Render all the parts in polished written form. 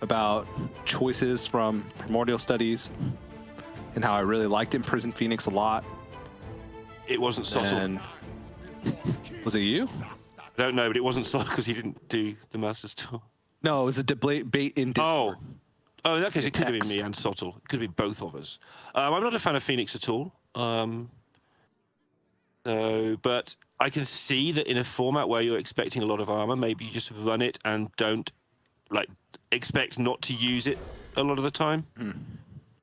about choices from Primordial Studies and how I really liked Imprisoned Phoenix a lot. It wasn't subtle. And was it you? I don't know, but it wasn't subtle because he didn't do the Masters tour. No, it was a debate in Discord. Oh, in that case, The it could have been text. me and Sottle. It could have been both of us. I'm not a fan of Phoenix at all. But I can see that in a format where you're expecting a lot of armor, maybe you just run it and don't expect not to use it a lot of the time.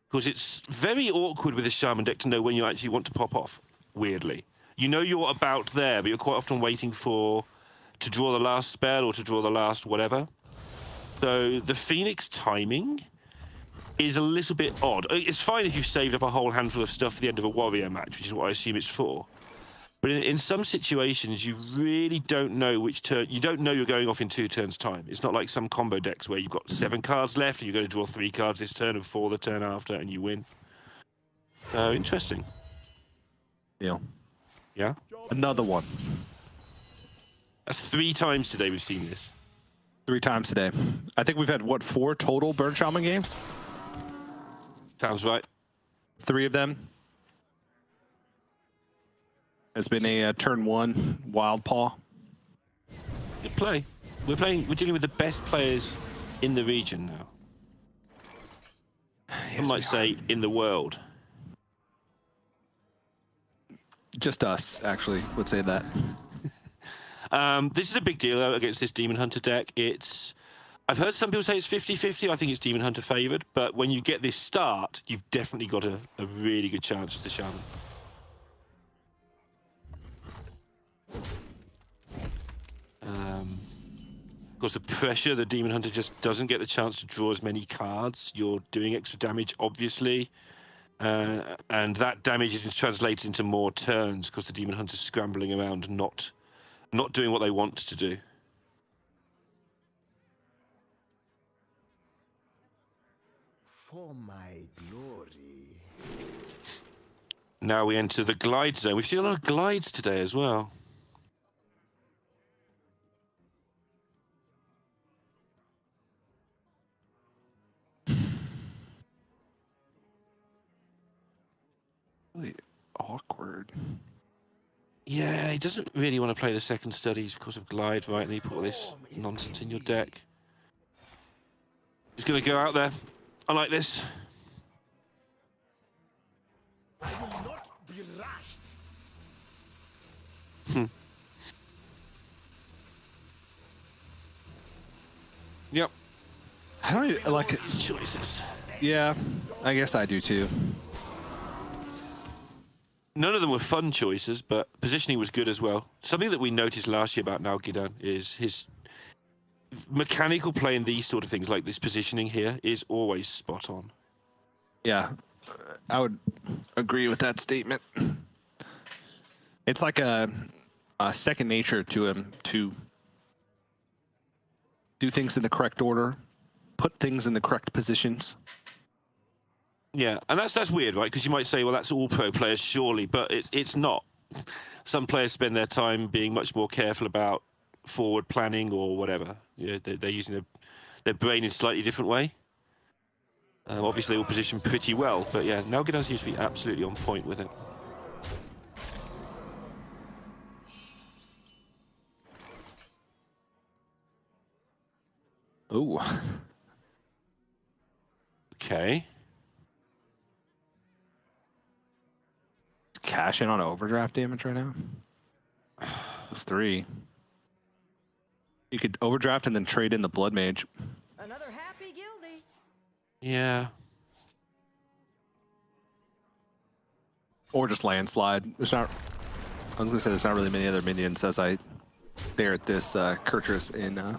Because it's very awkward with a Shaman deck to know when you actually want to pop off, weirdly. You know you're about there, but you're quite often waiting to draw the last spell or to draw the last whatever. So the Phoenix timing is a little bit odd. It's fine if you've saved up a whole handful of stuff for the end of a warrior match, which is what I assume it's for. But in some situations, you really don't know which turn. You don't know you're going off in 2 turns' time. It's not like some combo decks where you've got 7 cards left and you're going to draw 3 cards this turn and 4 the turn after, and you win. So interesting. Yeah. Yeah. Another one. That's 3 times today we've seen this. 3 times today. I think we've had, what, 4 total Burn Shaman games? Sounds right. 3 of them. It's been a turn 1 Wild Paw. Good play. We're dealing with the best players in the region now. Yes, I might say in the world. Just us, actually, would say that. This is a big deal against this Demon Hunter deck. I've heard some people say it's 50-50. I think it's Demon Hunter favored, but when you get this start, you've definitely got a really good chance to Shaman. Of course, the pressure, the Demon Hunter just doesn't get the chance to draw as many cards. You're doing extra damage, obviously, and that damage is translated into more turns because the Demon Hunter's scrambling around, not doing what they want to do. For my glory. Now we enter the glide zone. We've seen a lot of glides today as well. Really awkward. Yeah, he doesn't really want to play the second studies because of glide, right? And he put all this nonsense in your deck. He's going to go out there. I like this. I will not be rushed. Yep. I don't even, like His choices. Yeah, I guess I do too. None of them were fun choices, but positioning was good as well. Something that we noticed last year about Nalguidan is his mechanical play in these sort of things, like this positioning here, is always spot on. Yeah, I would agree with that statement. It's like a second nature to him to do things in the correct order, put things in the correct positions. Yeah, and that's weird, right? Because you might say, well, that's all pro players, surely, but it's not. Some players spend their time being much more careful about forward planning or whatever. Yeah, they're using their brain in a slightly different way. Obviously, they all position pretty well, but yeah, Nalguidan seems to be absolutely on point with it. Ooh. Okay. Cash in on overdraft damage right now. It's 3. You could overdraft and then trade in the Blood Mage. Another happy guilty. Yeah. Or just landslide. There's not. I was gonna say there's not really many other minions as I stare at this Kurtrus in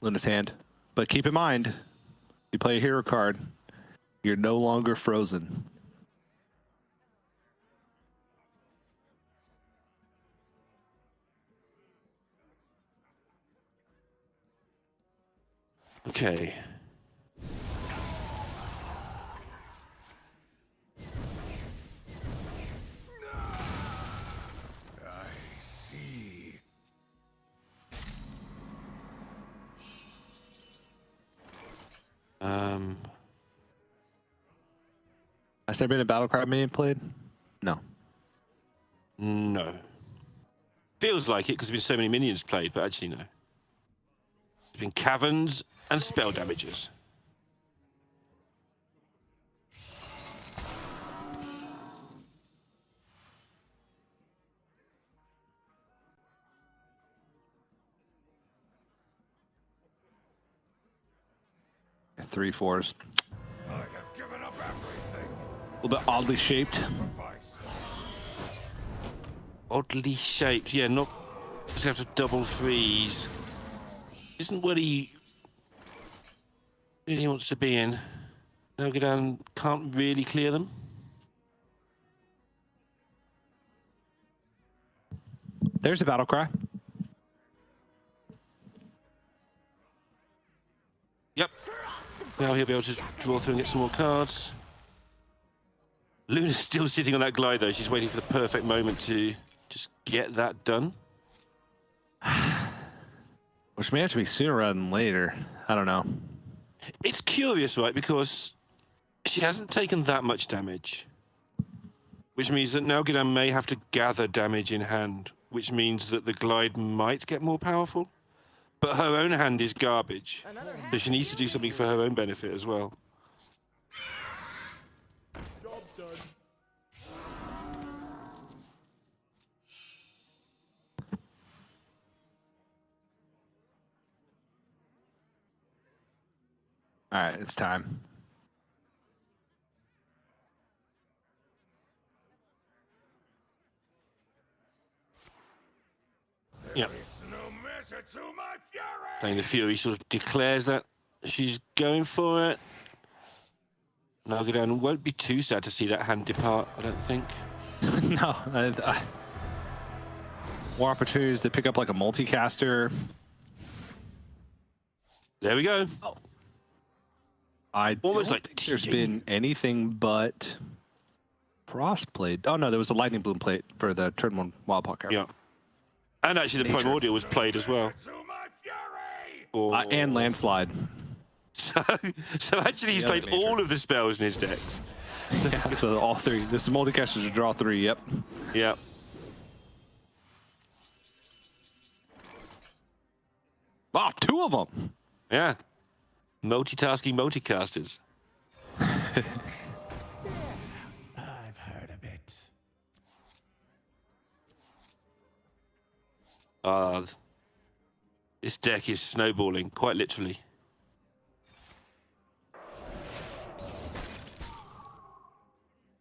Luna's hand. But keep in mind, you play a hero card, you're no longer frozen. Okay. Has there been a Battlecry main played? No. No. Feels like it because there's been so many minions played, but actually no. There's been caverns and spell damages. Three fours. I have given up everything. A little bit oddly shaped. Oddly shaped, yeah, not just have to double freeze. Isn't what he really wants to be in. Nalguidan can't really clear them. There's a Battlecry. Yep. Now he'll be able to draw through and get some more cards. Luna's still sitting on that glide though. She's waiting for the perfect moment to just get that done. Which may have to be sooner rather than later. I don't know. It's curious, right? Because she hasn't taken that much damage. Which means that Nalguidan may have to gather damage in hand. Which means that the glide might get more powerful. But her own hand is garbage. So she needs to do something for her own benefit as well. Job done. All right, it's time. Yep. It's no measure to my fury. Playing the Fury sort of declares that she's going for it. Nalguidan won't be too sad to see that hand depart, I don't think. No. More opportunities to pick up like a multicaster. There we go. I Almost don't like think there's teaching. been anything but Frost played. Oh no, there was a Lightning Bloom plate for the turn one Wild Pocket. Yeah. And actually the Nature. Primordial was played as well. To my fury. Or- And Landslide. So actually he's The other played nature. all of the spells in his decks. Yeah, so all three. This is multicasters to draw three. Yep. Yeah. Wow, two of them. Yeah. Multitasking multicasters. I've heard of it. This deck is snowballing, quite literally.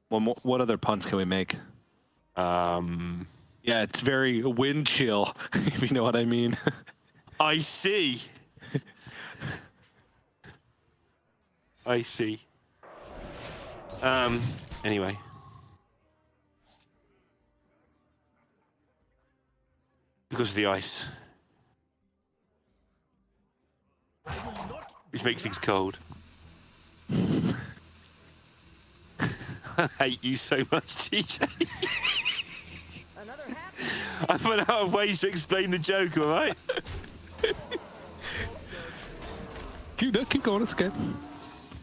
What other puns can we make? Yeah, it's very wind chill, if you know what I mean. I see. I see. Anyway. Because of the ice. Which makes things cold. I hate you so much, TJ. Another happy I've run out of ways to explain the joke, all right? Keep going, it's okay.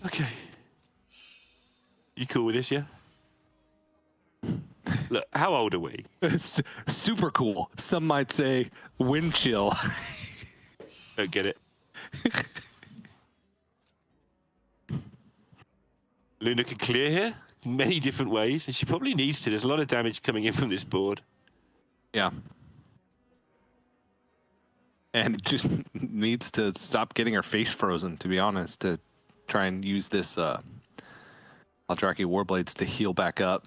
Okay. You cool with this, yeah? Look, how old are we? It's super cool. Some might say wind chill. Don't get it. Luna can clear here many different ways, and she probably needs to. There's a lot of damage coming in from this board. Yeah. And just needs to stop getting her face frozen, to be honest, to try and use this Aldraki Warblades to heal back up.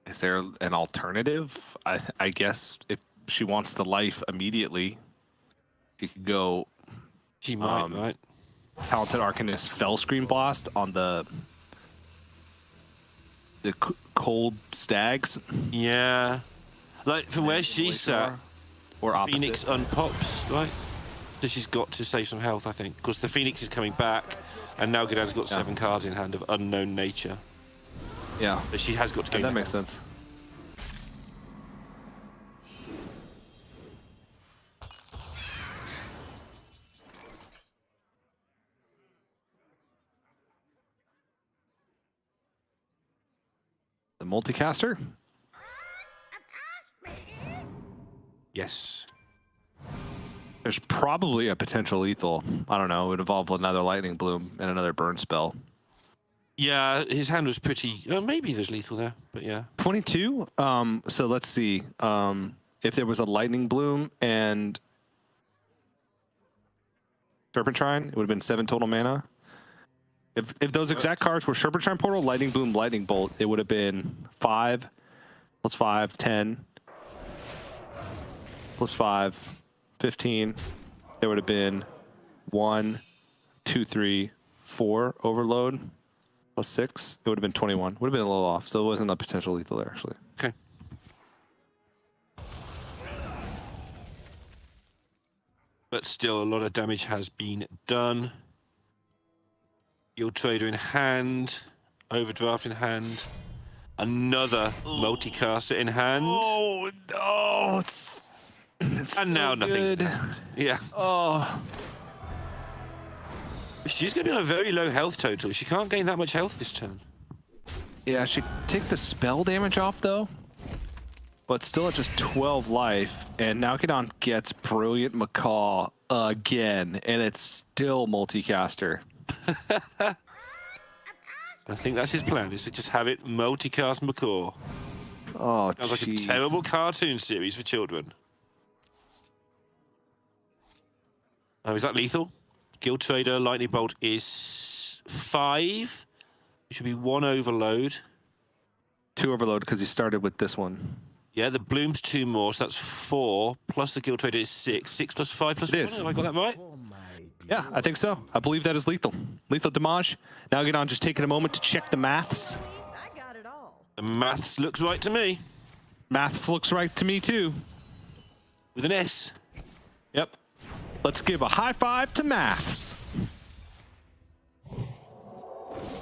Is there an alternative? I guess if she wants the life immediately, she could go She might, Um, right? Talented Arcanist Fell Screen Blast on the cold stags. Yeah. Like, from where she sat, Or opposite. Phoenix unpops, right? So she's got to save some health, I think. Because the Phoenix is coming back, and now Nalguidan's got 7 cards in hand of unknown nature. Yeah. But she has got to gain That makes sense. The multicaster? Yes. There's probably a potential lethal. I don't know. It would involve another lightning bloom and another burn spell. Yeah, his hand was pretty. Maybe there's lethal there, but yeah. 22. So let's see. If there was a lightning bloom and Serpentine, it would have been 7 total mana. If those exact cards were Serpentine Portal, Lightning Bloom, Lightning Bolt, it would have been 5 plus 5, 10 plus 5, 15. There would have been 1, 2, 3, 4 overload plus 6. It would have been 21. Would have been a little off, so it wasn't a potential lethal there, actually. Okay. But still, a lot of damage has been done. Guild Trader in hand. Overdraft in hand. Another multicaster in hand. Oh, no. It's and now nothing's good. happened. Yeah. Oh. She's going to be on a very low health total. She can't gain that much health this turn. Yeah, she take the spell damage off, though. But still at just 12 life. And Nalguidan gets Brilliant Macaw again. And it's still multicaster. I think that's his plan, is to just have it multicast Macaw. Oh, Sounds like a jeez. terrible cartoon series for children. Oh, is that lethal? Guild Trader, Lightning Bolt is 5. It should be 1 overload. 2 overload because he started with this one. Yeah, the Bloom's 2 more, so that's 4. Plus the Guild Trader is 6. 6 plus 5 plus 1. It is. Have I got that right? Yeah, I think so. I believe that is lethal. Lethal damage. Nalguidan just taking a moment to check the maths. I got it all. The maths looks right to me. Maths looks right to me, too. With an S. Yep. Let's give a high five to maths.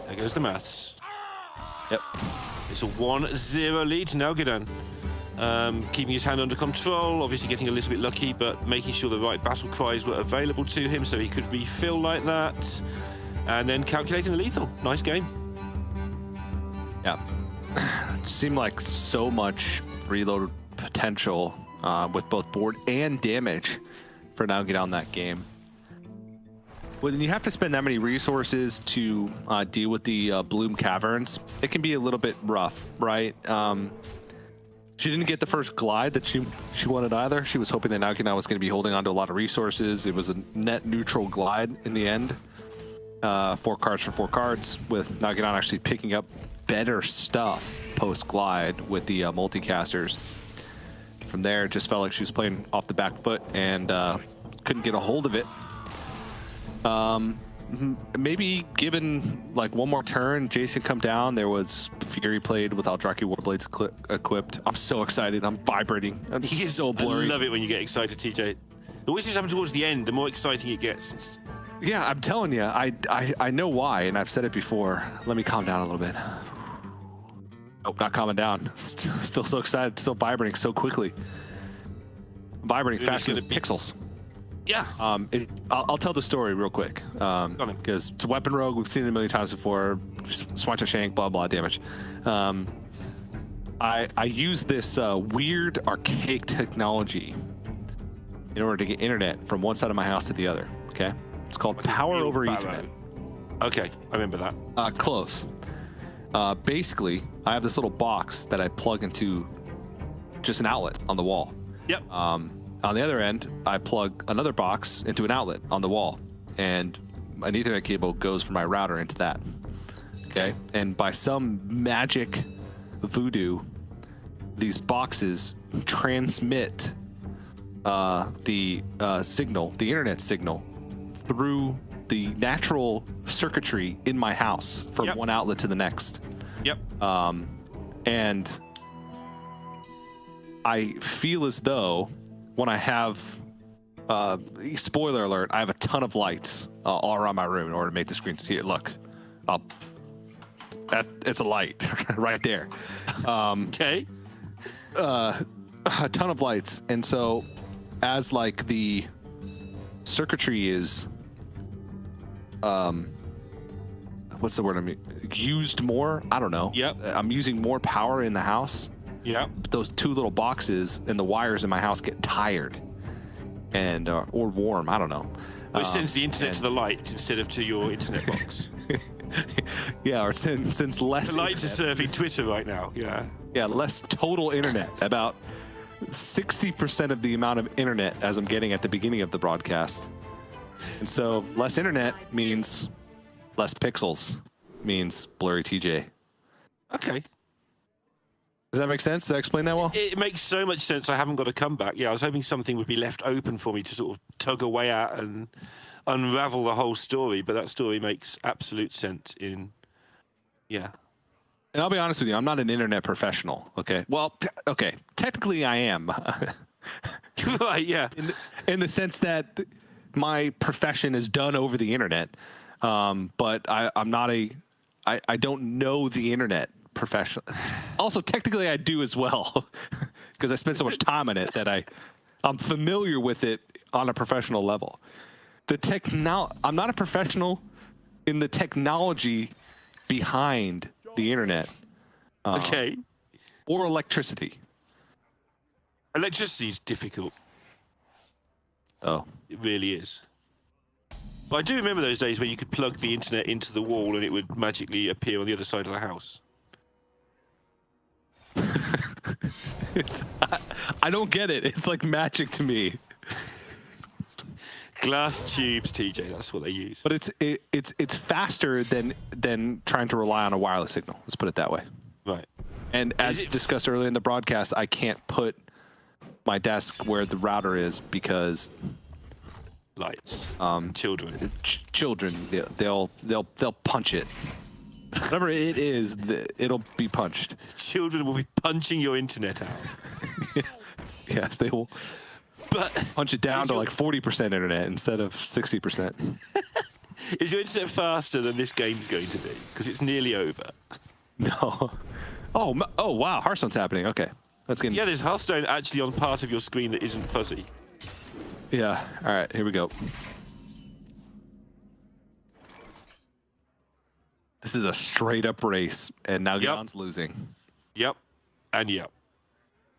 There goes the maths. Yep. It's a 1-0 lead to Nalguidan. Keeping his hand under control, obviously getting a little bit lucky, but making sure the right battle cries were available to him so he could refill like that. And then calculating the lethal. Nice game. Yeah. It seemed like so much reload potential with both board and damage for Nalguidan that game. When you have to spend that many resources to deal with the Bloom Caverns, it can be a little bit rough, right? She didn't get the first glide that she wanted either. She was hoping that Nalguidan was going to be holding on to a lot of resources. It was a net neutral glide in the end. 4 cards for 4 cards, with Nalguidan actually picking up better stuff post-glide with the multicasters. From there, it just felt like she was playing off the back foot and couldn't get a hold of it. Maybe given like one more turn, Jason come down. There was Fury played with Aldraki Warblades equipped. I'm so excited. I'm vibrating. I'm so blurry. I love it when you get excited, TJ. It always seems to happen towards the end. The more exciting it gets. Yeah, I'm telling you. I know why, and I've said it before. Let me calm down a little bit. Nope, not calming down. Still so excited. Still vibrating so quickly. Vibrating faster than pixels. Yeah. I'll tell the story real quick because it's a weapon rogue. We've seen it a million times before. Swatch a shank, blah blah damage. I use this weird archaic technology in order to get internet from one side of my house to the other. Okay, it's called Power over Ethernet. Okay, I remember that. Close. Basically, I have this little box that I plug into just an outlet on the wall. Yep. On the other end, I plug another box into an outlet on the wall, and an Ethernet cable goes from my router into that. Okay? And by some magic voodoo, these boxes transmit the signal, the internet signal, through the natural circuitry in my house from one outlet to the next. Yep. And I feel as though when I have, spoiler alert, I have a ton of lights all around my room in order to make the screen here. Look, it's a light right there. Okay. A ton of lights, and so as like the circuitry is what's the word used more, I don't know. Yep. I'm using more power in the house. Yeah. Those two little boxes and the wires in my house get tired and or warm, I don't know. Well, it sends the internet to the lights instead of to your internet box. Yeah, or since less The lights are internet, surfing Twitter right now. Yeah. yeah, less total internet, about 60% of the amount of internet as I'm getting at the beginning of the broadcast. And so less internet means less pixels, means blurry TJ. Okay. Does that make sense? Did I explain that well? It makes so much sense. I haven't got a comeback. Yeah, I was hoping something would be left open for me to sort of tug away at and unravel the whole story, but that story makes absolute sense yeah. And I'll be honest with you, I'm not an internet professional, okay? Well, okay, technically I am. Right, yeah. In the sense that my profession is done over the internet, but I'm not I don't know the internet professionally. Also, technically I do as well, because I spend so much time on it that I'm familiar with it on a professional level. I'm not a professional in the technology behind the internet. Okay. Or electricity. Electricity is difficult. Oh. It really is. But I do remember those days where you could plug the internet into the wall and it would magically appear on the other side of the house. I don't get it. It's like magic to me. Glass tubes, TJ, that's what they use. But it's faster than trying to rely on a wireless signal. Let's put it that way. Right. And as discussed earlier in the broadcast, I can't put my desk where the router is because Lights. Children. children they'll punch it. Whatever it is, it'll be punched. Children will be punching your internet out. Yes, they will But punch it down to like 40% internet instead of 60%. is your internet faster than this game's going to be? Because it's nearly over. No. Oh, wow. Hearthstone's happening. Okay. Let's get Yeah, there's Hearthstone actually on part of your screen that isn't fuzzy. Yeah. All right. Here we go. This is a straight up race, and Nalguidan's losing. Yep. And yep.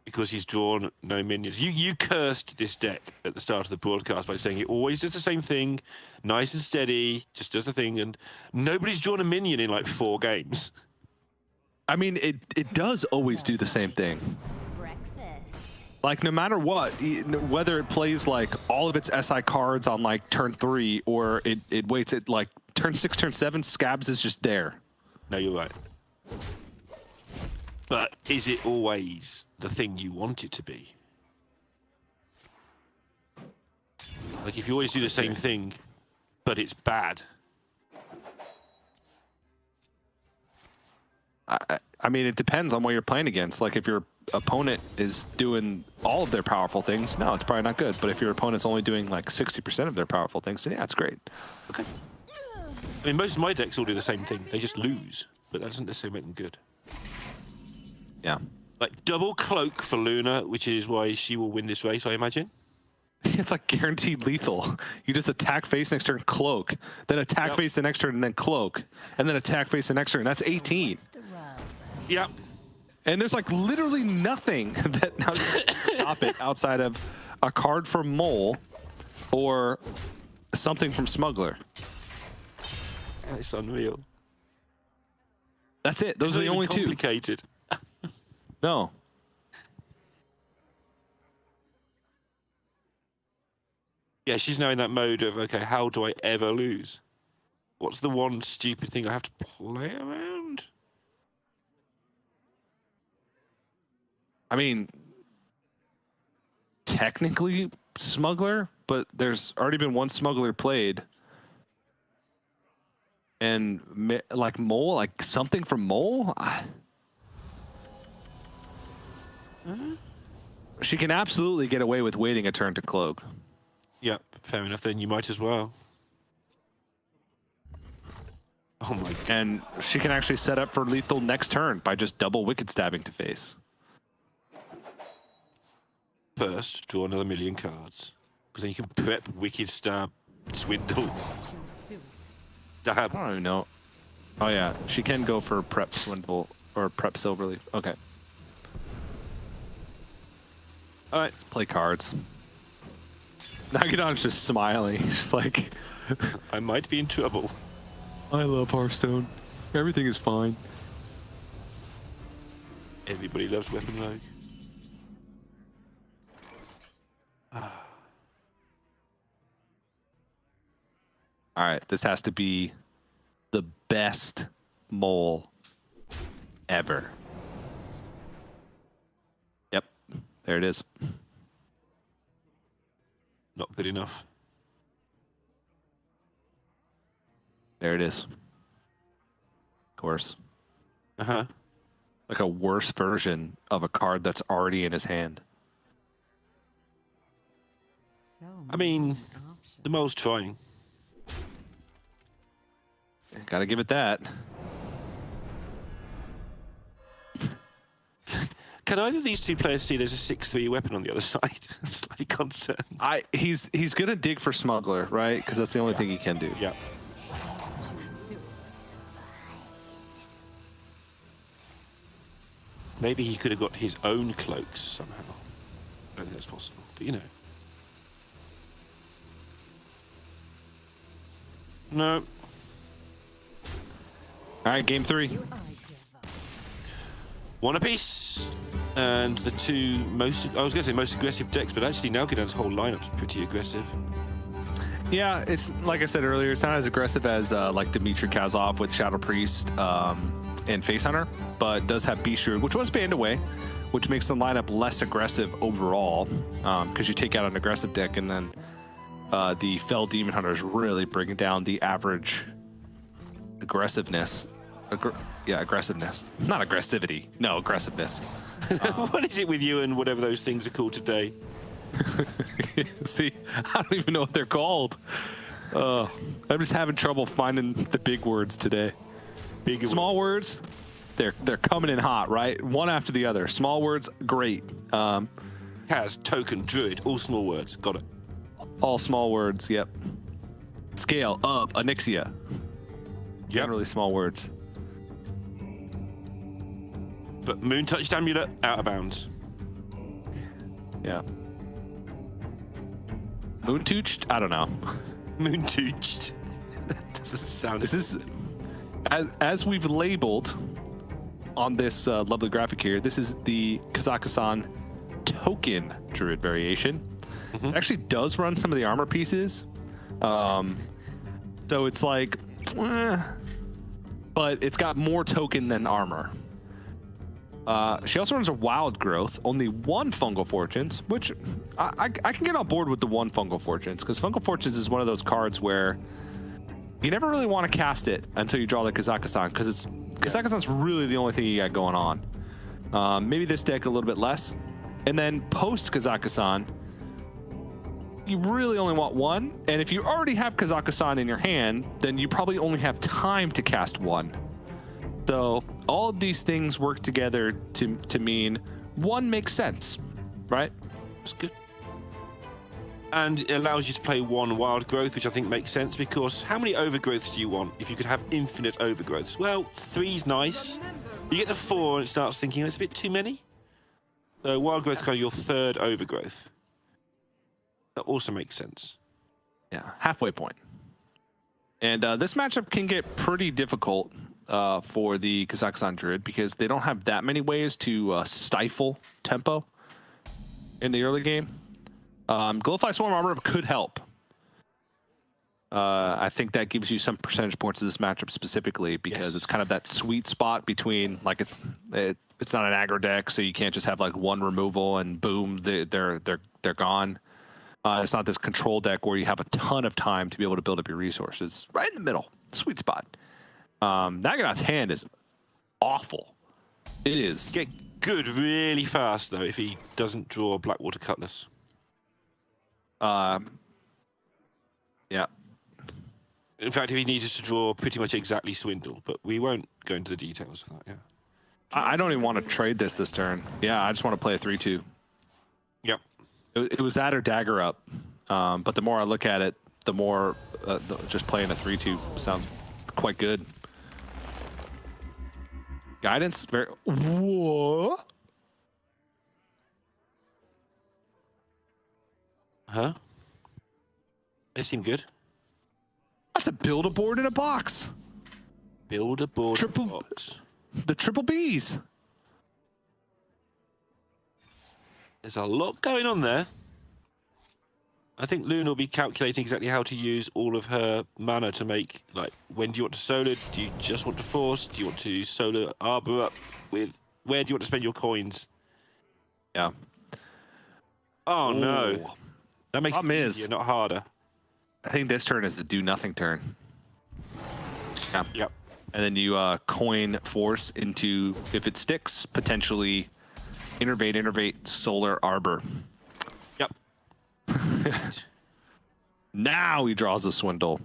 Because he's drawn no minions. You cursed this deck at the start of the broadcast by saying it always does the same thing, nice and steady, just does the thing, and nobody's drawn a minion in like 4 games. I mean, it does always do the same thing. Breakfast. Like, no matter what, whether it plays like all of its SI cards on like turn 3 or it waits at like turn 6, turn 7, Scabs is just there. No, you're right. But is it always the thing you want it to be? Like, if you always do the same thing, but it's bad. I mean, it depends on what you're playing against. Like, if your opponent is doing all of their powerful things, no, it's probably not good. But if your opponent's only doing like 60% of their powerful things, then yeah, it's great. Okay. I mean, most of my decks all do the same thing. They just lose, but that doesn't necessarily make them good. Yeah. Like, double cloak for Luna, which is why she will win this race, I imagine. It's like guaranteed lethal. You just attack face next turn, cloak, then attack face the next turn, and then cloak, and then attack face the next turn. That's 18. Yep. And there's like literally nothing that now can stop it outside of a card from Mole or something from Smuggler. It's unreal. That's it. Those are the only two. Complicated. No. Yeah, she's now in that mode of, okay, how do I ever lose? What's the one stupid thing I have to play around? I mean, technically Smuggler, but there's already been one Smuggler played. And like Mole, like something from Mole? She can absolutely get away with waiting a turn to cloak. Yep, fair enough, then you might as well. Oh my god. And she can actually set up for lethal next turn by just double wicked stabbing to face. First, draw another 1,000,000 cards. Because then you can prep wicked stab, swindle, dab. I don't even know. Oh yeah, she can go for prep swindle or prep silverleaf. Okay. All right. Play cards. Nalguidan's just smiling. Just like, I might be in trouble. I love Hearthstone. Everything is fine. Everybody loves Weapon Rogue. All right, this has to be the best mole ever. Yep, there it is. Not good enough. There it is. Of course. Uh-huh. Like a worse version of a card that's already in his hand. So I mean, many options. the mole's trying. Gotta give it that. Can either of these two players see there's a 6/3 weapon on the other side? I'm slightly concerned. He's gonna dig for smuggler, right? Because that's the only thing he can do. Yeah. Maybe he could have got his own cloaks somehow. I don't think that's possible, but you know. No. All right, game 3. I give up. One apiece. And the two most, I was going to say most aggressive decks, but actually Nalguidan's whole lineup's pretty aggressive. Yeah, it's like I said earlier, it's not as aggressive as like Dmitry Kazov with Shadow Priest and Face Hunter, but does have Beast Druid, which was banned away, which makes the lineup less aggressive overall, because you take out an aggressive deck, and then the Fell Demon Hunters really bring down the average aggressiveness. Aggressiveness. Not aggressivity. No, aggressiveness. What is it with you and whatever those things are called today? See, I don't even know what they're called. I'm just having trouble finding the big words today. Big Small words, they're coming in hot, right? One after the other. Small words, great. Has, token, druid, all small words. Got it. All small words, yep. Scale, up, Onyxia. Yep. Generally small words. But Moon Touched Amulet, out of bounds. Yeah. Moontooched? I don't know. Moon Tooched. That doesn't sound... This is, as we've labeled on this lovely graphic here, this is the Kazakhstan token druid variation. It actually does run some of the armor pieces. So it's like, but it's got more token than armor. She also runs a wild growth, only 1 fungal fortunes, which I can get on board with the 1 fungal fortunes, because fungal fortunes is one of those cards where you never really want to cast it until you draw the Kazakhstan, because Kazakhstan's really the only thing you got going on. Maybe this deck a little bit less, and then post Kazakhstan, you really only want 1, and if you already have Kazakhstan in your hand, then you probably only have time to cast 1. So all of these things work together to mean 1 makes sense, right? That's good. And it allows you to play 1 wild growth, which I think makes sense, because how many overgrowths do you want if you could have infinite overgrowths? Well, 3's nice. You get to 4 and it starts thinking it's a bit too many. So wild growth's kind of your 3rd overgrowth. That also makes sense. Yeah, halfway point. And this matchup can get pretty difficult for the Kazakhstan Druid, because they don't have that many ways to stifle tempo in the early game. Glowfly Swarm Armor could help. I think that gives you some percentage points to this matchup specifically, because it's kind of that sweet spot between, like, it's not an aggro deck, so you can't just have like 1 removal and boom, they're gone. It's not this control deck where you have a ton of time to be able to build up your resources. Right in the middle, sweet spot. Nalguidan's hand is awful. It is. Get good really fast, though, if he doesn't draw Blackwater Cutlass. Yeah. In fact, if he needed to draw pretty much exactly Swindle, but we won't go into the details of that, yeah. I don't even want to trade this turn. Yeah, I just want to play a 3-2. Yep. It was that or dagger up. But the more I look at it, the more just playing a 3-2 sounds quite good. Guidance, very. Whoa. Huh? They seem good. That's a build a board in a box. Build a board Triple- box. The triple Bs. There's a lot going on there. I think Luna will be calculating exactly how to use all of her mana to make, like, when do you want to solo? Do you just want to force? Do you want to solo Arbor up with, where do you want to spend your coins? Yeah. Oh, no. Ooh. That makes Problem it is- easier, not harder. I think this turn is a do nothing turn. Yeah. Yep. And then you coin force into, if it sticks, potentially innervate, solar arbor. Yep. Now he draws a swindle.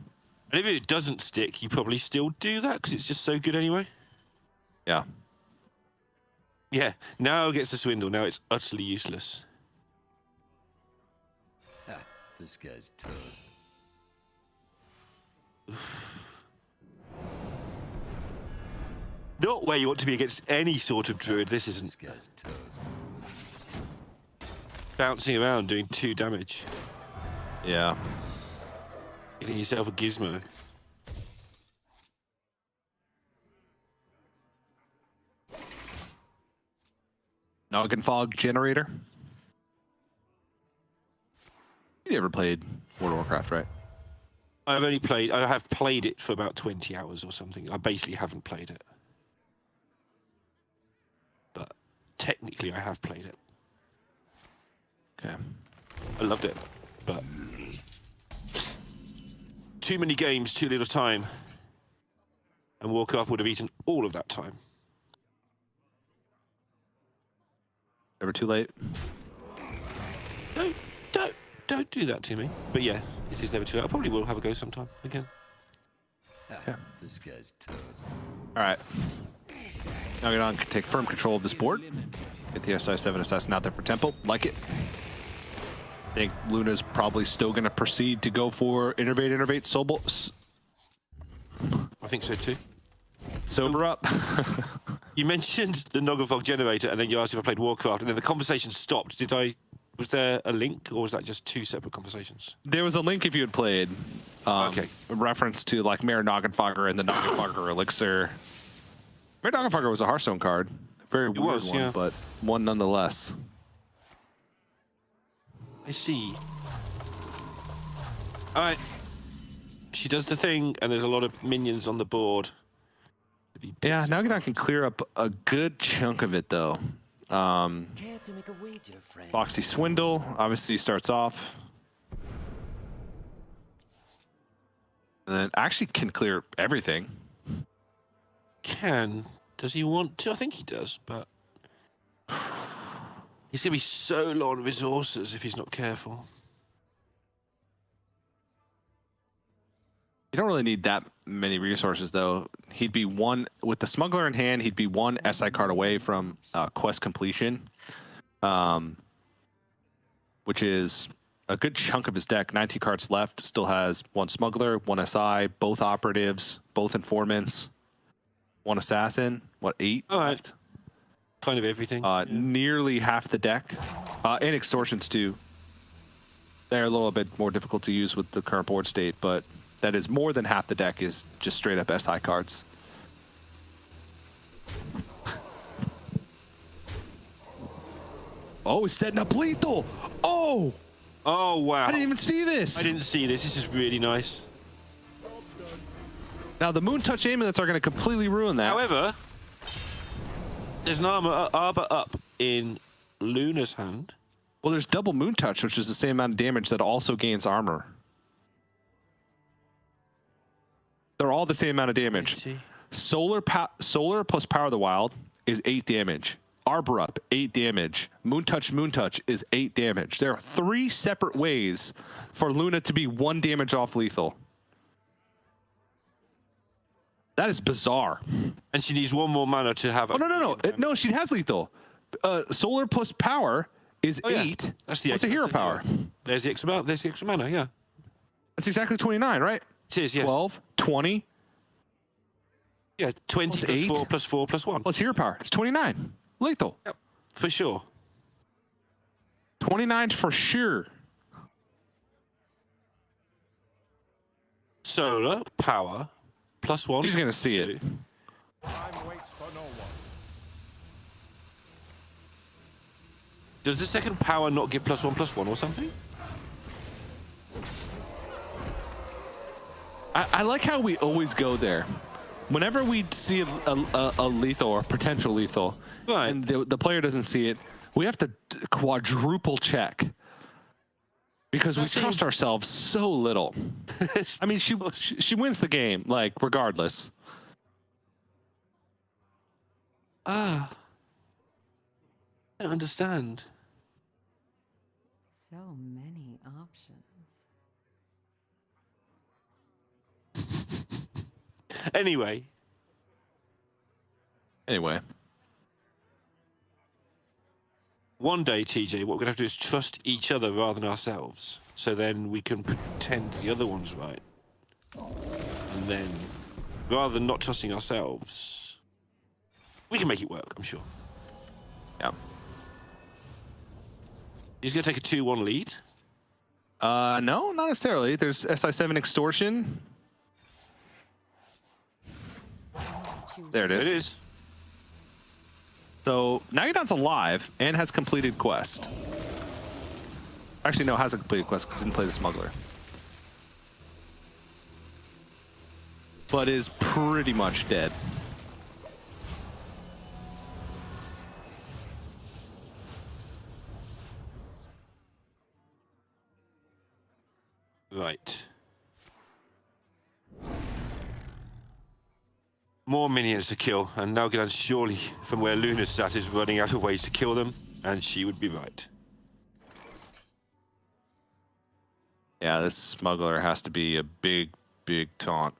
And if it doesn't stick, you probably still do that because it's just so good anyway. Yeah. Yeah, now it gets the swindle. Now it's utterly useless. Ha, this guy's toast. Not where you want to be against any sort of druid. This isn't. This guy's toast. Bouncing around doing 2 damage. Yeah. Getting yourself a gizmo. Noggin Fog Generator. You ever played World of Warcraft, right? I have played it for about 20 hours or something. I basically haven't played it. But technically I have played it. Okay. I loved it, but too many games, too little time. And Warcraft would have eaten all of that time. Never too late. Don't do that to me. But yeah, it is never too late. I probably will have a go sometime again. Ha, Yeah. this guy's toast. All right. Nalguidan can take firm control of this board. Get the SI7 assassin out there for tempo. Like it. I think Luna's probably still going to proceed to go for innervate, I think so too. sober up. You mentioned the Noggenfog generator, and then you asked if I played Warcraft, and then the conversation stopped. Was there a link, or was that just 2 separate conversations? There was a link if you had played. Okay. A reference to like Mare Noggenfogger and the Noggenfogger elixir. Mare Noggenfogger was a Hearthstone card. Very weird was, one, yeah. but one nonetheless. I see. All right. She does the thing, and there's a lot of minions on the board. Yeah, Nalguidan can clear up a good chunk of it, though. Care to make a wager, friend? Foxy Swindle obviously starts off. And then actually can clear everything. Does he want to? I think he does, but he's going to be so low on resources if he's not careful. You don't really need that many resources, though. He'd be one, with the Smuggler in hand, he'd be 1 SI card away from quest completion, which is a good chunk of his deck. 19 cards left, still has 1 Smuggler, 1 SI, both Operatives, both Informants, 1 Assassin, 8 All right. left? Kind of everything. Nearly half the deck, and Extortions, too. They're a little bit more difficult to use with the current board state, but that is more than half the deck is just straight up SI cards. Oh, he's setting up lethal. Oh, Oh, wow. I didn't even see this. I didn't see this. This is really nice. Now, the Moon Touch amulets are going to completely ruin that. However, there's an Arbor up in Luna's hand. Well, there's double Moon Touch, which is the same amount of damage that also gains armor. They're all the same amount of damage. Solar plus Power of the Wild is 8 damage. Arbor up, 8 damage. Moon Touch is 8 damage. There are 3 separate ways for Luna to be 1 damage off lethal. That is bizarre. And she needs one more mana to have. Oh no! No, she has lethal. Solar plus power is 8. That's the. What's a hero power? There's the extra mana. There's the extra mana. Yeah. That's exactly 29, right? It is. Yes. 12, 20. Yeah, 20 plus 8 4 plus 4 plus 1. Plus hero power. It's 29. Lethal. Yep, for sure. 29 for sure. Solar power plus 1. She's gonna see it. Does the second power not give plus 1 or something? I like how we always go there. Whenever we see a lethal or potential lethal, Right. and the player doesn't see it, we have to quadruple check because we trust ourselves so little. I mean, she wins the game, like, regardless. I don't understand. So many options. Anyway. One day, TJ, what we're going to have to do is trust each other rather than ourselves. So then we can pretend the other one's right. And then, rather than not trusting ourselves, we can make it work, I'm sure. Yeah. He's going to take a 2-1 lead. No, not necessarily. There's SI7 extortion. There it is. It is. So Nalguidan's alive and has completed quest. Actually, no, hasn't completed quest because didn't play the smuggler. But is pretty much dead. Right. More minions to kill, and Nalguidan surely, from where Luna's sat, is running out of ways to kill them, and she would be right. Yeah, this smuggler has to be a big, big taunt.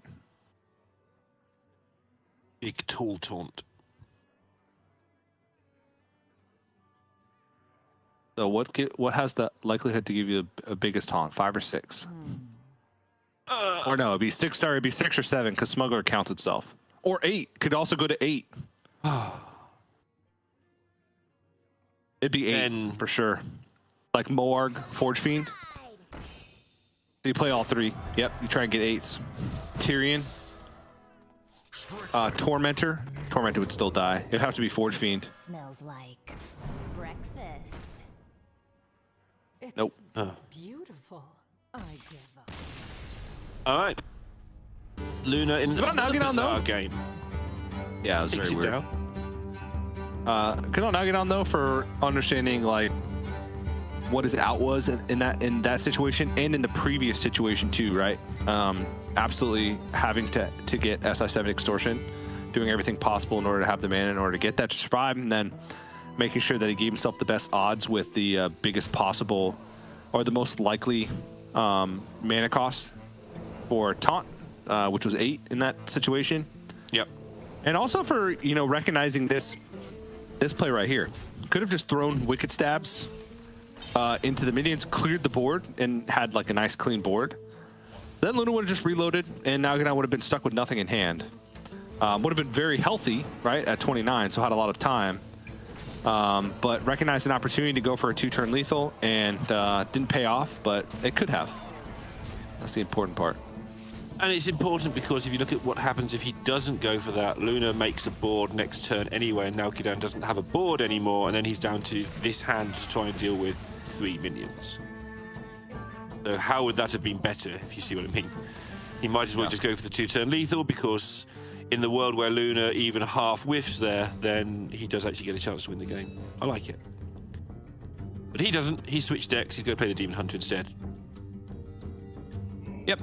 Big tool taunt. So what has the likelihood to give you a biggest taunt? 5 or 6? Or no, it'd be 6. Sorry, it'd be 6 or 7 because smuggler counts itself. Or 8. Could also go to 8. It'd be 8 for sure. Like Morg, Forge Fiend. So you play all 3. Yep, you try and get 8s. Tyrion. Tormentor. Tormentor would still die. It'd have to be Forge Fiend. Smells like breakfast. It's Nope. beautiful. I give up. All right. Luna in Come on, another Nalguidan, bizarre though. game. Yeah, it was Takes very it weird. down. Good on Nalguidan though for understanding like what his out was in that situation and in the previous situation too, right? Absolutely having to get SI7 extortion, doing everything possible in order to have the mana in order to get that to survive, and then making sure that he gave himself the best odds with the biggest possible or the most likely mana cost for taunt, which was 8 in that situation. Yep. And also for, recognizing this play right here. Could have just thrown Wicked Stabs into the minions, cleared the board, and had like a nice clean board. Then Luna would have just reloaded, and Nalguidan would have been stuck with nothing in hand. Would have been very healthy, right, at 29, so had a lot of time. But recognized an opportunity to go for a 2-turn lethal, and didn't pay off, but it could have. That's the important part. And it's important because if you look at what happens if he doesn't go for that, Luna makes a board next turn anyway, and Nalguidan doesn't have a board anymore, and then he's down to this hand to try and deal with 3 minions. So how would that have been better, if you see what I mean? He might as well just go for the 2-turn lethal, because in the world where Luna even half whiffs there, then he does actually get a chance to win the game. I like it. But he doesn't. He switched decks. He's going to play the Demon Hunter instead. Yep.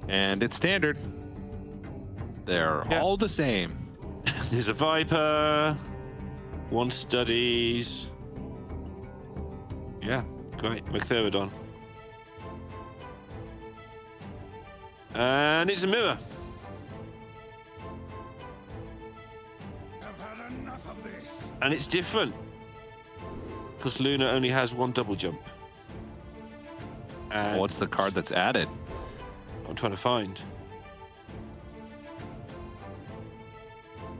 And it's standard. They're all the same. There's a Viper. 1 studies. Yeah, great. McThermidon. And it's a mirror. I've had enough of this. And it's different. Because Luna only has one double jump. And What's the card that's added? I'm trying to find.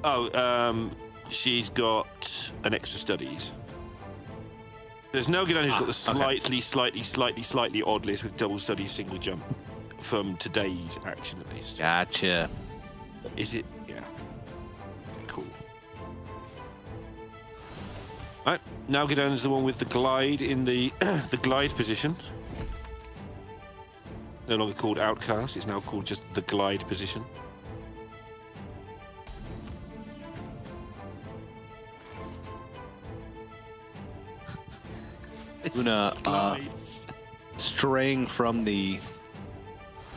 Oh, she's got an extra studies. There's Nalguidan who's got the slightly odd list with double studies, single jump from today's action at least. Gotcha. Is it? Yeah. Cool. Right, Nalguidan is the one with the glide in the the glide position. No longer called Outcast, it's now called just the glide position. Luna straying from the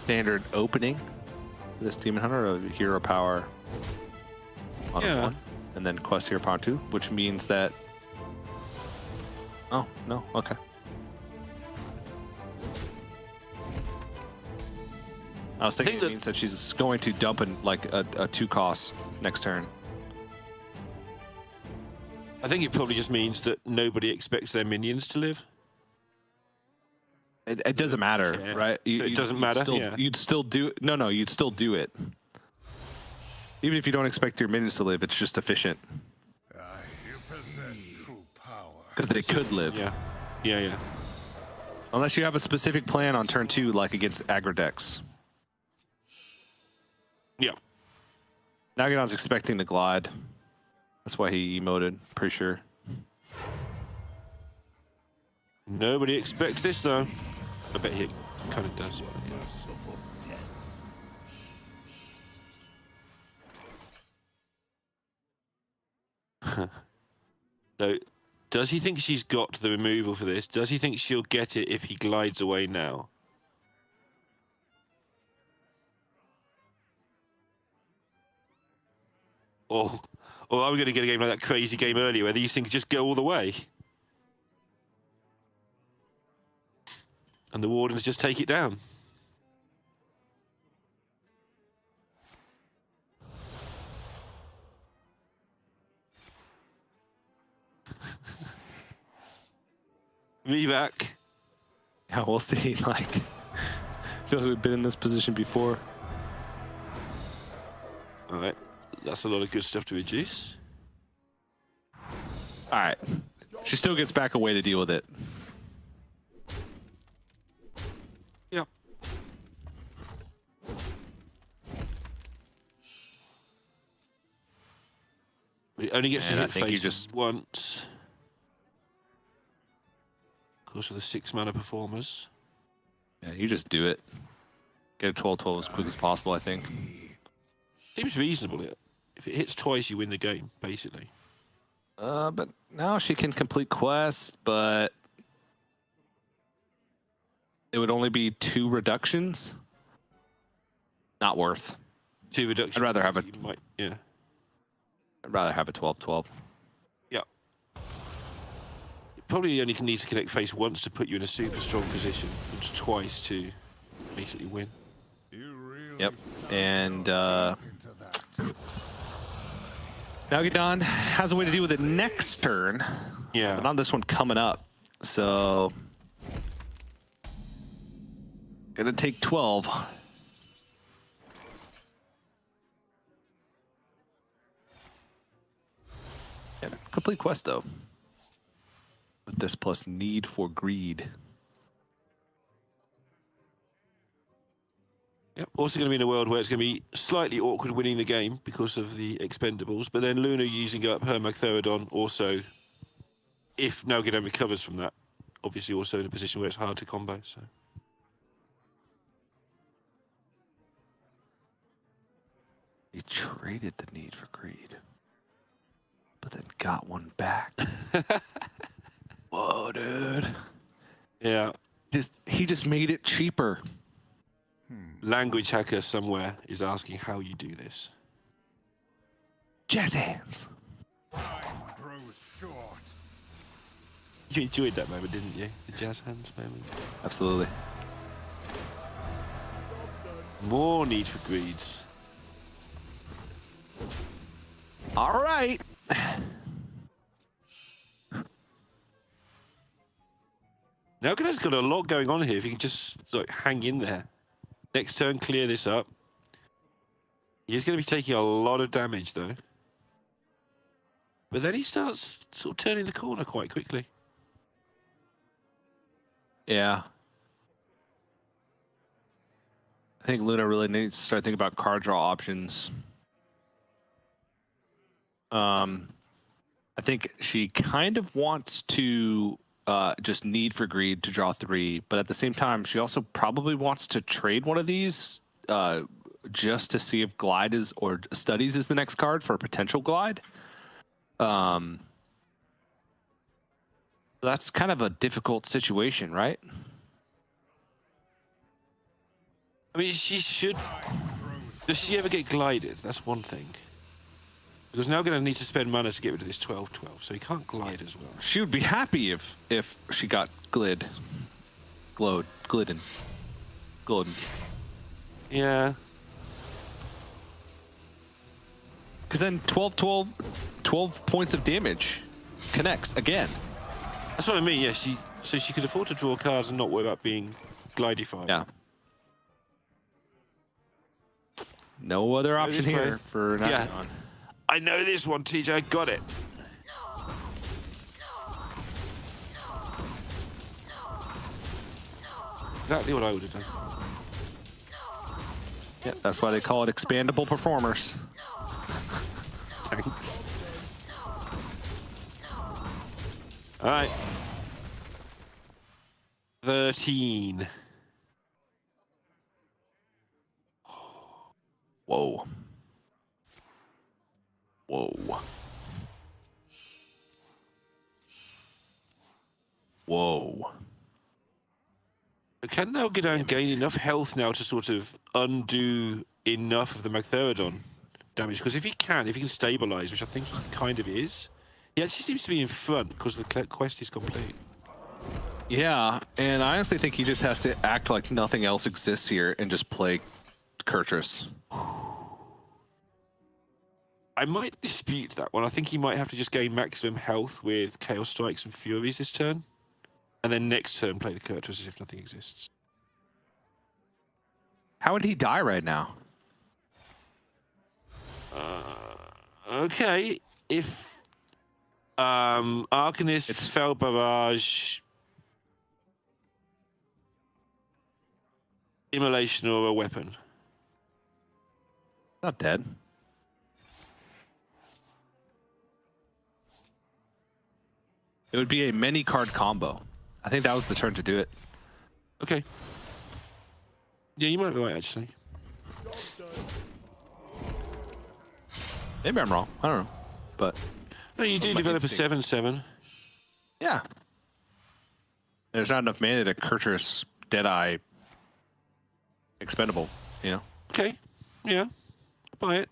standard opening for this Demon Hunter of Hero Power on Yeah. 1, and then Quest Hero Power 2, which means that. Oh, no, okay. I was thinking it means that she's going to dump in like a 2-cost next turn. I think it probably just means that nobody expects their minions to live. It doesn't matter, Yeah. right? So it doesn't matter? Yeah. You'd still do no, you'd still do it. Even if you don't expect your minions to live, it's just efficient. You possess true power. Because they could live. Yeah. Yeah, yeah. Unless you have a specific plan on turn 2, like against aggro decks. Yeah. Nalguidan's expecting the glide. That's why he emoted, pretty sure. Nobody expects this though. I bet he kind of does. So, does he think she's got the removal for this? Does he think she'll get it if he glides away now? Or are we going to get a game like that crazy game earlier where these things just go all the way? And the Wardens just take it down? Reback. Yeah, we'll see. Like, feel like we've been in this position before. All right. That's a lot of good stuff to reduce. All right. She still gets back a way to deal with it. Yep. It only gets And I to hit think you face just- once. Of course, with the 6-mana performers. Yeah, you just do it. Get a 12-12 as quick as possible, I think. Seems reasonable. If it hits twice, you win the game, basically. But now she can complete quests, but it would only be 2 reductions. Not worth. 2 reductions. I'd rather have you might, yeah. I'd rather have a 12-12. Yeah. You probably only need to connect face once to put you in a super strong position, and twice to basically win. Yep. And Nalguidan has a way to deal with it next turn, Yeah. but not this one coming up. So gonna take 12. Yeah, complete quest though. With this plus need for greed. Yep. Also going to be in a world where it's going to be slightly awkward winning the game because of the expendables, but then Luna using up her Magtheridon also, if Nalguidan recovers from that, obviously also in a position where it's hard to combo. So He traded the need for greed, but then got one back. Whoa, dude. yeah, He just made it cheaper. language hacker somewhere is asking how you do this. Jazz hands. Time grows short. You enjoyed that moment, didn't you? The jazz hands moment. Absolutely. More need for greeds. All right. Nalguidan's got a lot going on here. If you can just like hang in there. Next turn, clear this up. He's going to be taking a lot of damage though. But then he starts sort of turning the corner quite quickly. Yeah. I think Luna really needs to start thinking about card draw options. I think she kind of wants to just need for greed to draw 3, but at the same time, she also probably wants to trade one of these just to see if glide is or studies is the next card for a potential glide. That's kind of a difficult situation, right? I mean, she should. Does she ever get glided? That's one thing. Because now going to need to spend mana to get rid of this 12/12, so he can't glide as well. She would be happy if she got glidden. Yeah. Because then 12 points of damage connects again. That's what I mean, yeah. So she could afford to draw cards and not worry about being glidified. Yeah. No other option this play. here for Nalguidan. Yeah. I know this one, TJ. I got it. Exactly what I would have done. Yeah, that's why they call it expandable performers. Thanks. All right. 13. Whoa. Whoa. Whoa. Can Nalguidan gain enough health now to sort of undo enough of the Magtheridon damage? Because if he can stabilize, which I think he kind of is, he actually seems to be in front because the quest is complete. Yeah, and I honestly think he just has to act like nothing else exists here and just play Kurtrus. I might dispute that one. I think he might have to just gain maximum health with Chaos Strikes and Furies this turn. And then next turn play the Kurtrus as if nothing exists. How would he die right now? Okay. If Arcanist, Fell Barrage, Immolation or a weapon. Not dead. It would be a many card combo. I think that was the turn to do it. Okay. Yeah, you might be right, actually. Maybe I'm wrong. I don't know. But No, you do my develop a instinct. 7/7. yeah. There's not enough mana to Kurtrus Deadeye expendable, you know? Okay. Yeah. Buy it.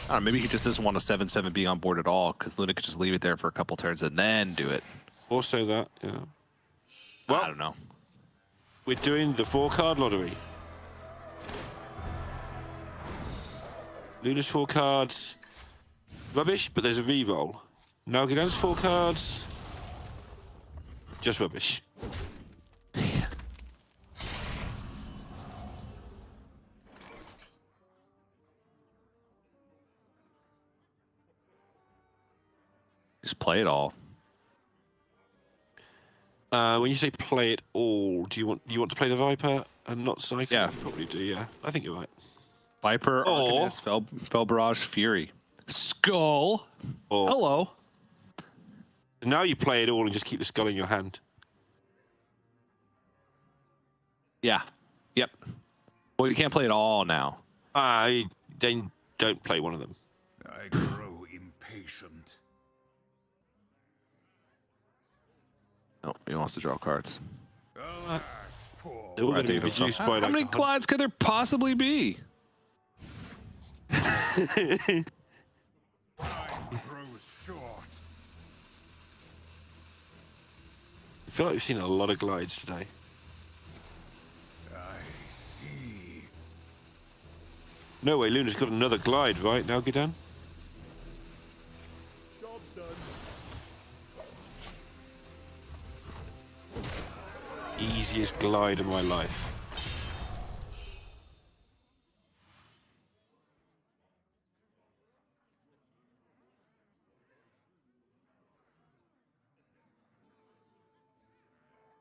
I don't know, maybe he just doesn't want a 7/7 being on board at all, because Luna could just leave it there for a couple turns and then do it. Also that, yeah. Well, I don't know. we're doing the 4-card lottery. Luna's 4 cards, rubbish, but there's a re-roll. Nalguidan's 4 cards, just rubbish. Just play it all. When you say play it all, do you want to play the Viper and not Cypher? Yeah. You probably do, yeah. I think you're right. Viper, Or- Arcanist, Fell Barrage, Fury. Skull! Or Hello. now you play it all and just keep the skull in your hand. Yeah. Yep. Well, you can't play it all now. Then don't play one of them. I grow impatient. No, he wants to draw cards. Alas, poor. They're all going to be think reduced so. by How like many glides could there possibly be? Time grows short. feel like we've seen a lot of glides today. I see. No way, Luna's got another glide, right, Nalguidan? Job done. Easiest glide of my life.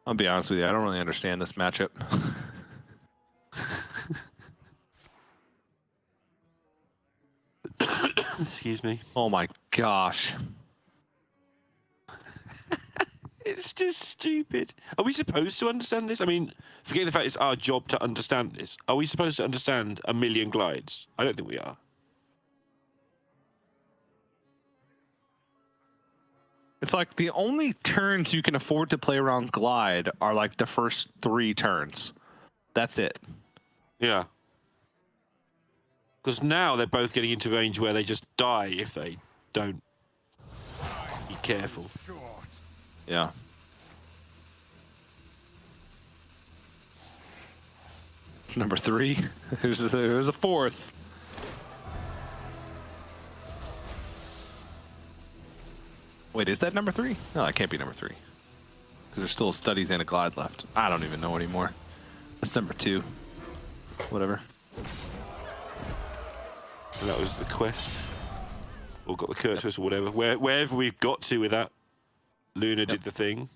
I'll be honest with you, I don't really understand this matchup. Excuse me. Oh my gosh. It's just stupid. Are we supposed to understand this? I mean, forget the fact it's our job to understand this. Are we supposed to understand a million glides? I don't think we are. It's like the only turns you can afford to play around glide are like the first 3 turns. That's it. Yeah. Because now they're both getting into range where they just die if they don't be careful. Short. Yeah. It's number 3. There's a 4th. Wait, is that number 3? No, that can't be number 3. Because there's still studies and a glide left. I don't even know anymore. That's number 2. Whatever. And that was the quest. Or got the Kurtus or whatever. Wherever we've got to with that, Luna did the thing.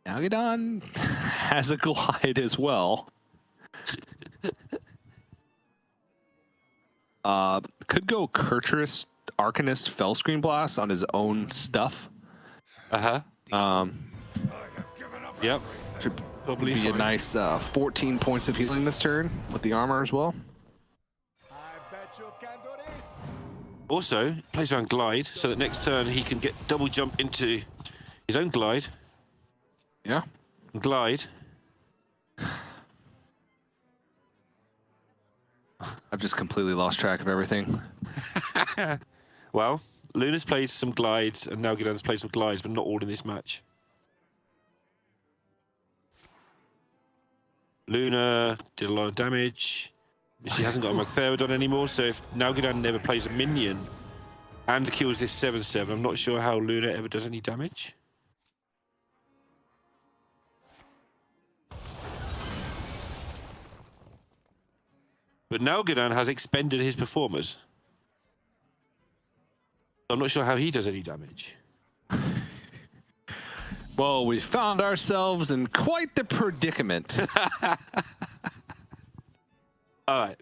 Nalguidan has a glide as well. Could go Kurtrus, Arcanist, Fellscreen Blast on his own stuff. Uh-huh. I have given up. Yep. Should Probably be a fine. nice 14 points of healing this turn with the armor as well. I bet you can do this. Also, plays around glide, so that next turn he can get double jump into his own glide. Yeah. Glide. I've just completely lost track of everything. Well, Luna's played some glides and Nalguidan's played some glides, but not all in this match. Luna did a lot of damage. She hasn't got a Magtheridon anymore, so if Nalguidan never plays a minion and kills this 7/7, I'm not sure how Luna ever does any damage. But Nalguidan has expended his performers. I'm not sure how he does any damage. Well, we found ourselves in quite the predicament. All right.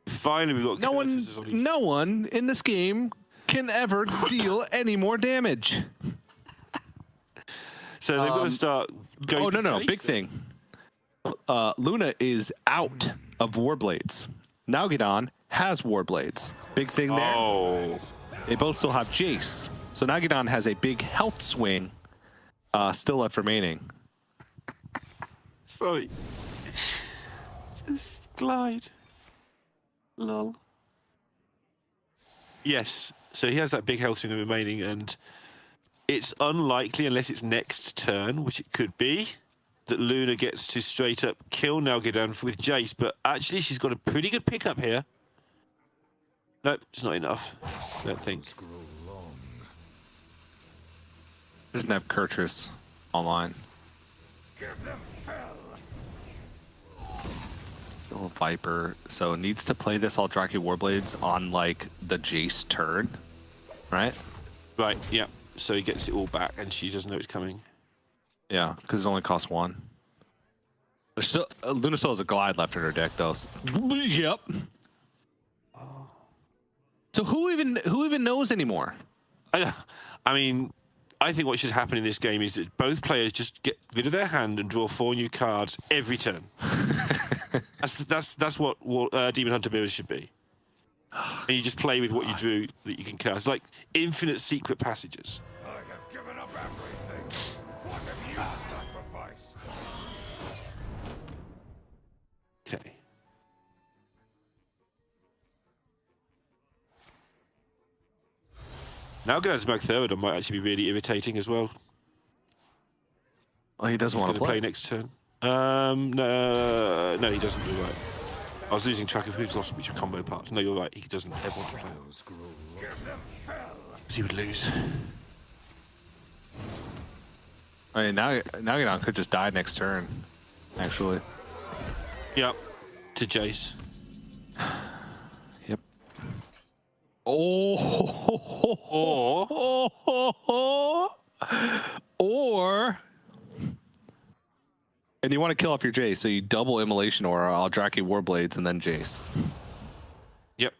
Finally, we've got Kurtuses on each- No one in this game can ever deal any more damage. So they've got to start going. Oh, for no, Jace big then. thing. Luna is out of Warblades. Nalguidan has Warblades. Big thing there. Oh. They both still have Jace. So Nalguidan has a big health swing still left remaining. Sorry. Just glide. Lol. Yes. So he has that big health swing remaining, and it's unlikely, unless it's next turn, which it could be, that Luna gets to straight up kill Nalguidan with Jace. But actually, she's got a pretty good pickup here. Nope, it's not enough. I don't think. Doesn't have Kurtrus online. Give them fell. Little Viper. So needs to play this Aldraki Warblades on like the Jace turn, right? Right, yeah. So he gets it all back, and she doesn't know it's coming. Yeah, because it only costs 1. There's still Luna still has a glide left in her deck though. So, yep. So who even knows anymore? I mean, I think what should happen in this game is that both players just get rid of their hand and draw 4 new cards every turn. That's what Demon Hunter Mirrors should be. And you just play with what you drew that you can cast, like infinite secret passages. I have given up everything. What have you sacrificed? Okay. Nalguidan's Magtheridon might actually be really irritating as well. Oh, he doesn't He's want to going to play. play next turn. No, he doesn't. You're right. I was losing track of who's lost which combo parts. No, you're right. He doesn't ever want to play. Because he would lose. I mean, now Nalguidan could just die next turn, actually. Yep. To Jace. Yep. Oh. Or. And you want to kill off your Jace, so you double Immolation Aura, Aldraki Warblades, and then Jace. Yep.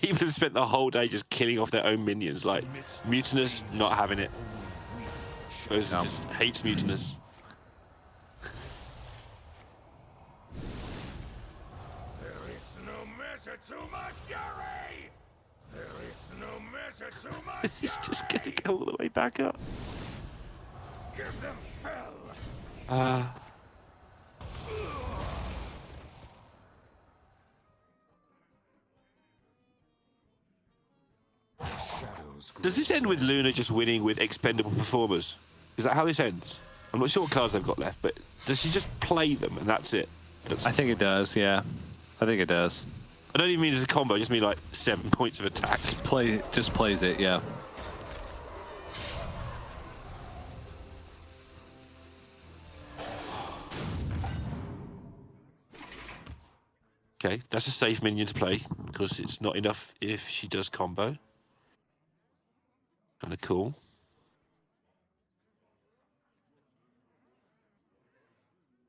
People have spent the whole day just killing off their own minions. Like, Mutinous, not having it. Rose just hates Mutinous. There is no measure to my fury! There is no measure to my He's just going to go all the way back up. Give them fell! Does this end with Luna just winning with expendable performers? Is that how this ends? I'm not sure what cards they've got left, but does she just play them and that's it? I think it does, yeah. I think it does. I don't even mean as a combo, I just mean like 7 points of attack. Just plays it, yeah. Okay, that's a safe minion to play because it's not enough if she does combo. Kind of cool.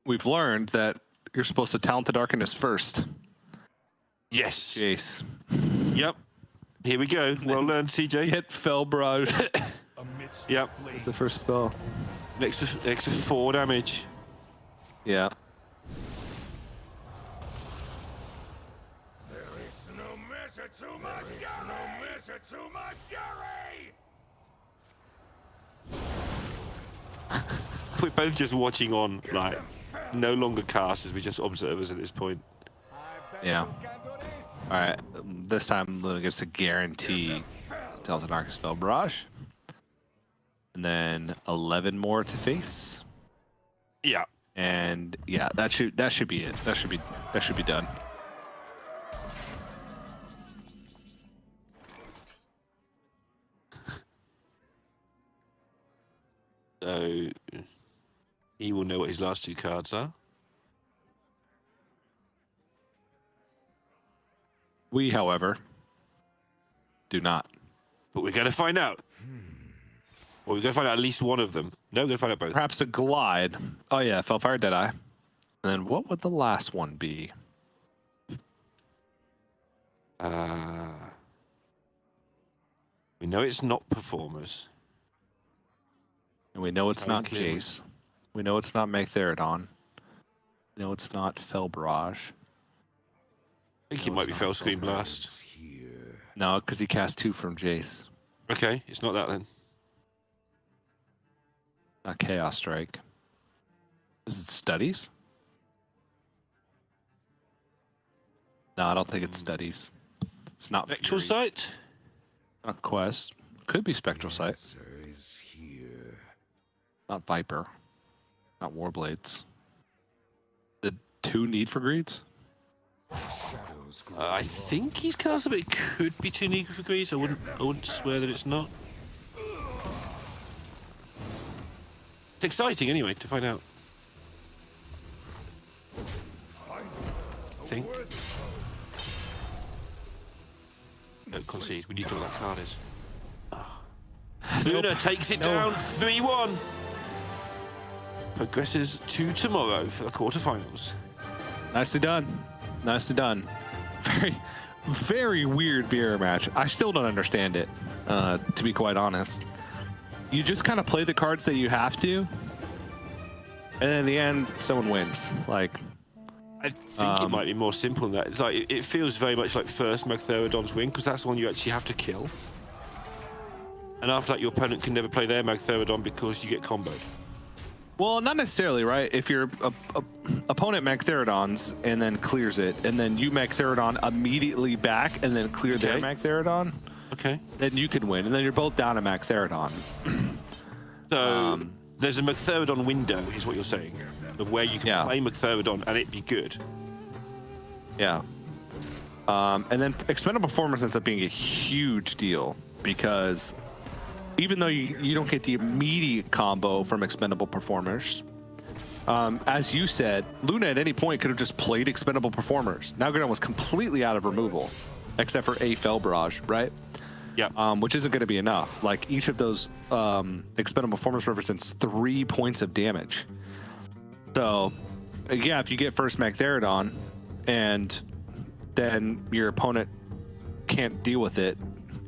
We've learned that you're supposed to Talented Arcanist first. Yes. Jace. Yep. Here we go. Well learned, TJ. Hit Fell Barrage. Yep. It's the first spell. Next to 4 damage. Yeah. There is no measure to my fury! No measure to my fury! We're both just watching on, like, no longer casters, we're just observers at this point. Yeah. All right. This time Luna gets a guarantee Talented Arcanist Fell Barrage. And then 11 more to face. Yeah. And yeah, that should be it. That should be done. So he will know what his last 2 cards are. We, however, do not. But we're going to find out. Well, we're going to find out at least one of them. No, we're going to find out both. Perhaps a Glide. Oh yeah, Fellfire Deadeye. And then what would the last one be? We know it's not performers. And we know it's not Clearly. Jace. We know it's not Magtheridon. We know it's not Fell Barrage. I think it might be Fell Screen Blast. No, because he cast 2 from Jace. Okay, it's not that then. Not Chaos Strike. Is it Studies? No, I don't think it's Studies. It's not Spectral Fury. Sight? Not Quest. Could be Spectral Sight. Not Viper. Not Warblades. The 2 Need for Greeds? I think he's cast, but it could be 2 Need for Greeds. I wouldn't swear that it's not. It's exciting anyway to find out. I think. Don't concede. We need to know what that card is. Luna takes it down 3-1. Progresses to tomorrow for the quarterfinals. Nicely done. Nicely done. Very, very weird mirror match. I still don't understand it, to be quite honest. You just kind of play the cards that you have to, and then in the end, someone wins. Like, I think it might be more simple than that. It's like it feels very much like first Magtheridon's win, because that's the one you actually have to kill. And after that, your opponent can never play their Magtheridon because you get comboed. Well, not necessarily, right? If your opponent Magtheridons and then clears it, and then you Magtheridon immediately back and then clear their Okay. Magtheridon, Okay. then you can win. And then you're both down a Magtheridon. So there's a Magtheridon window, is what you're saying, of where you can Yeah. play Magtheridon and it be good. Yeah. And then expendable performance ends up being a huge deal because even though you don't get the immediate combo from expendable performers, as you said, Luna at any point could have just played expendable performers. Nalguidan was completely out of removal, except for a Fell Barrage, right? Yeah. Which isn't going to be enough. Like each of those expendable performers represents 3 points of damage. So, yeah, if you get first Magtheridon and then your opponent can't deal with it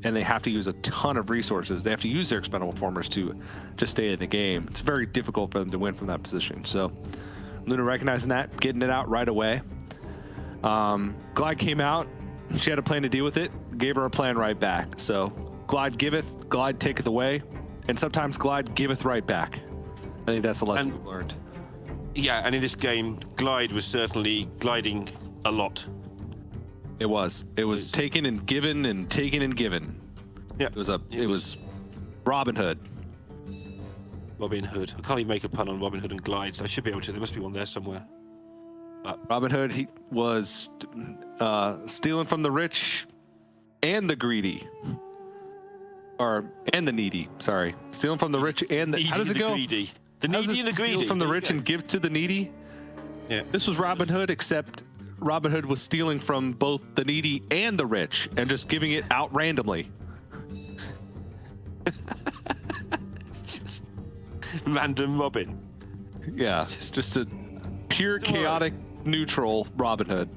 and they have to use a ton of resources, they have to use their expendable performers to just stay in the game. It's very difficult for them to win from that position. So, Luna recognizing that, getting it out right away. Glide came out. She had a plan to deal with it. Gave her a plan right back. So, Glide giveth, Glide taketh away, and sometimes Glide giveth right back. I think that's the lesson we've learned. Yeah, and in this game, Glide was certainly gliding a lot. It was. It was taken and given and taken and given. Yeah. It was Robin Hood. Robin Hood. I can't even make a pun on Robin Hood and glides. I should be able to. There must be one there somewhere. Robin Hood, he was stealing from the rich and the greedy. And the needy, sorry. Stealing from the rich and the... How does it go? Greedy. The How does needy and it the greedy. steal from the There you rich go. and give to the needy? Yeah. This was Robin Hood, except Robin Hood was stealing from both the needy and the rich and just giving it out randomly. Just random Robin. Yeah, just a pure chaotic neutral Robin Hood.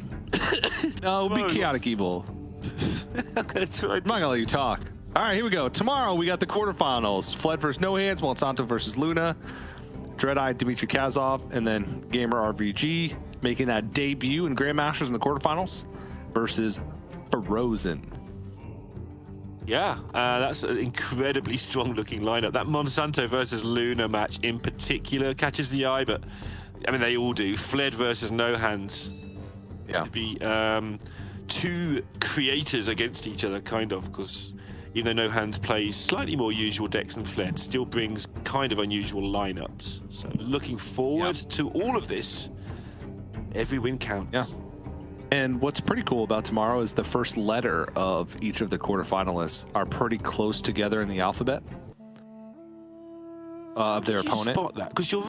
No, be chaotic evil. That's right. I'm not gonna let you talk. All right, here we go. Tomorrow we got the quarterfinals. Fled versus No Hands, Monsanto versus Luna, Dread-Eye, Dmitry Kazov, and then Gamer RVG making that debut in Grandmasters in the quarterfinals versus Frozen. Yeah, that's an incredibly strong-looking lineup. That Monsanto versus Luna match in particular catches the eye, but I mean they all do. Fled versus No Hands. Yeah. It'd be two creators against each other, kind of, because even though No Hands plays slightly more usual decks than Fled, still brings kind of unusual lineups. So looking forward to all of this. Every win counts. Yeah. And what's pretty cool about tomorrow is the first letter of each of the quarterfinalists are pretty close together in the alphabet of their Did you opponent. spot that? Because you're